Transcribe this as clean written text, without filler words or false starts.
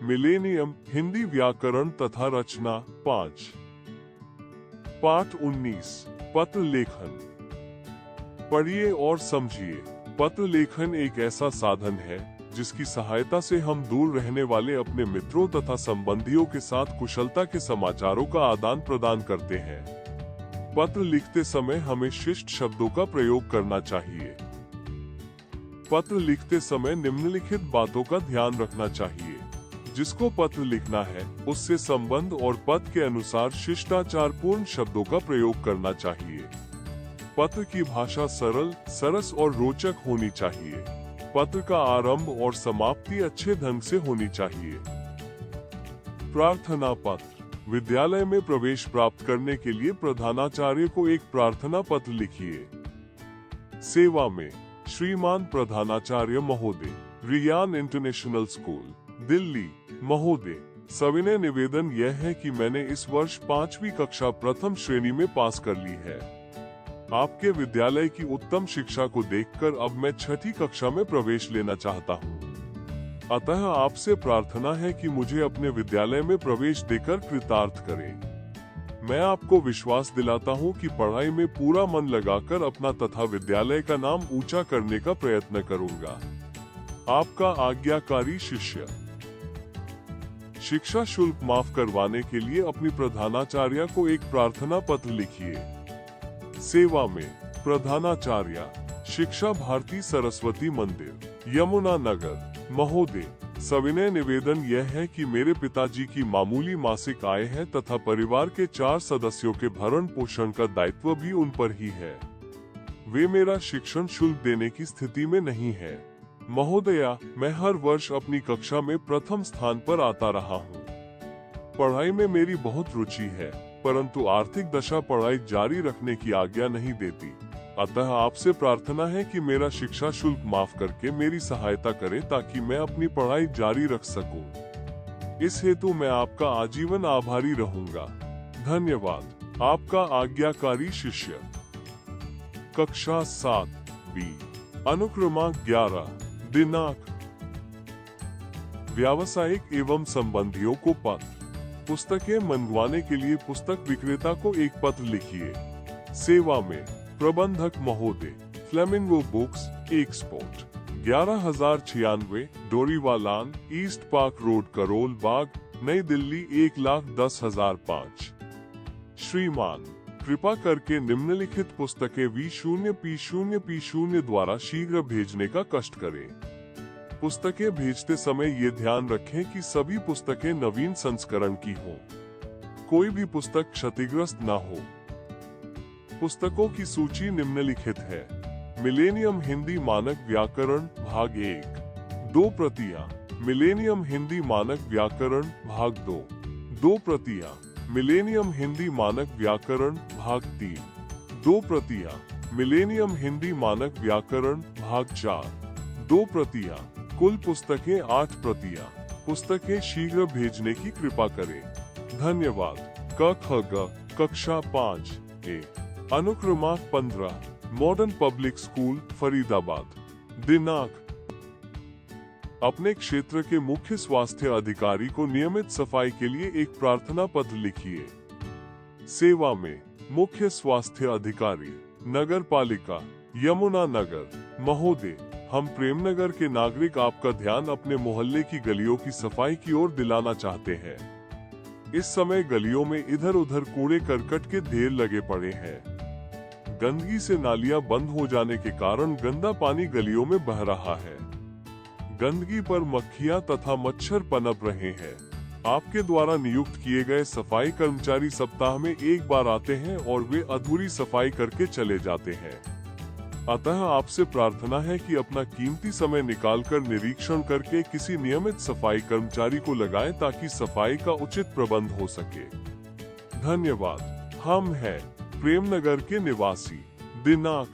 Millennium Hindi व्याकरण तथा रचना 5। पाठ 19। पत्र लेखन। पढ़िए और समझिए। पत्र लेखन एक ऐसा साधन है जिसकी सहायता से हम दूर रहने वाले अपने मित्रों तथा संबंधियों के साथ कुशलता के समाचारों का आदान प्रदान करते हैं। पत्र लिखते समय हमें शिष्ट शब्दों का प्रयोग करना चाहिए। पत्र लिखते समय निम्नलिखित बातों का ध्यान रखना चाहिए। जिसको पत्र लिखना है उससे संबंध और पद के अनुसार शिष्टाचारपूर्ण शब्दों का प्रयोग करना चाहिए। पत्र की भाषा सरल, सरस और रोचक होनी चाहिए। पत्र का आरंभ और समाप्ति अच्छे ढंग से होनी चाहिए। प्रार्थना पत्र। विद्यालय में प्रवेश प्राप्त करने के लिए प्रधानाचार्य को एक प्रार्थना पत्र लिखिए। सेवा में। श्रीमान प्रधानाचार्य महोदय, रियान इंटरनेशनल स्कूल, दिल्ली। महोदय, सविनय निवेदन यह है कि मैंने इस वर्ष 5वीं कक्षा प्रथम श्रेणी में पास कर ली है। आपके विद्यालय की उत्तम शिक्षा को देखकर अब मैं 6ठी कक्षा में प्रवेश लेना चाहता हूँ। अतः आपसे प्रार्थना है कि मुझे अपने विद्यालय में प्रवेश देकर कृतार्थ करें। मैं आपको विश्वास दिलाता हूँ कि पढ़ाई में पूरा मन लगाकर अपना तथा विद्यालय का नाम ऊंचा करने का प्रयत्न करूँगा। आपका आज्ञाकारी शिष्य। शिक्षा शुल्क माफ करवाने के लिए अपनी प्रधानाचार्य को एक प्रार्थना पत्र लिखिए। सेवा में। प्रधानाचार्य, शिक्षा भारती सरस्वती मंदिर, यमुना नगर। महोदय, सविनय निवेदन यह है कि मेरे पिताजी की मामूली मासिक आय है तथा परिवार के 4 सदस्यों के भरण पोषण का दायित्व भी उन पर ही है। वे मेरा शिक्षण शुल्क देने की स्थिति में नहीं है। महोदया, मैं हर वर्ष अपनी कक्षा में प्रथम स्थान पर आता रहा हूँ। पढ़ाई में मेरी बहुत रुचि है, परंतु आर्थिक दशा पढ़ाई जारी रखने की आज्ञा नहीं देती। अतः आपसे प्रार्थना है कि मेरा शिक्षा शुल्क माफ करके मेरी सहायता करें ताकि मैं अपनी पढ़ाई जारी रख सकूं। इस हेतु मैं आपका आजीवन आभारी रहूंगा। धन्यवाद। आपका आज्ञाकारी शिष्य। कक्षा 7B। अनुक्रमांक 11। दिनांक। व्यावसायिक एवं संबंधियों को पत्र। पुस्तकें मंगवाने के लिए पुस्तक विक्रेता को एक पत्र लिखिए। सेवा में। प्रबंधक महोदय, Flamingo Books, export, 11,096, Doriwalan, East Park Road, Karol Bagh, नई दिल्ली, 1,10,005। श्रीमान, कृपा करके निम्नलिखित पुस्तकें V0P0P0 द्वारा शीघ्र भेजने का कष्ट करें। पुस्तकें भेजते समय ये ध्यान रखें कि सभी पुस्तकें नवीन संस्करण की हों। कोई भी पुस्तक क्षतिग्रस्त न हो। पुस्तकों की सूची निम्नलिखित है। मिलेनियम हिंदी मानक व्याकरण भाग 1, 2 प्रतियां। मिलेनियम हिंदी मानक व्याकरण भाग 2, 2 प्रतियां। मिलेनियम हिंदी मानक व्याकरण भाग 3, 2 प्रतियां। मिलेनियम हिंदी मानक व्याकरण भाग 4, 2 प्रतियां। कुल पुस्तकें 8 प्रतियां। पुस्तकें शीघ्र भेजने की कृपा करें। धन्यवाद। क ख ग। कक्षा 5A। अनुक्रमांक 15। Modern public school, Faridabad. दिनांक। अपने क्षेत्र के मुख्य स्वास्थ्य अधिकारी को नियमित सफाई के लिए एक प्रार्थना पत्र लिखिए। सेवा में। मुख्य स्वास्थ्य अधिकारी, नगर पालिका, यमुना नगर। महोदय, हम प्रेमनगर के नागरिक आपका ध्यान अपने मोहल्ले की गलियों की सफाई की ओर दिलाना चाहते हैं। इस समय गलियों में इधर उधर कूड़े करकट के ढेर लगे पड़े हैं। गंदगी से नालियां बंद हो जाने के कारण गंदा पानी गलियों में बह रहा है। गंदगी पर मक्खियां तथा मच्छर पनप रहे हैं। आपके द्वारा नियुक्त किए गए सफाई कर्मचारी सप्ताह में एक बार आते हैं और वे अधूरी सफाई करके चले जाते हैं। अतः आपसे प्रार्थना है कि अपना कीमती समय निकालकर निरीक्षण करके किसी नियमित सफाई कर्मचारी को लगाएं ताकि सफाई का उचित प्रबंध हो सके। धन्यवाद। हम हैं प्रेमनगर के निवासी। दिनांक।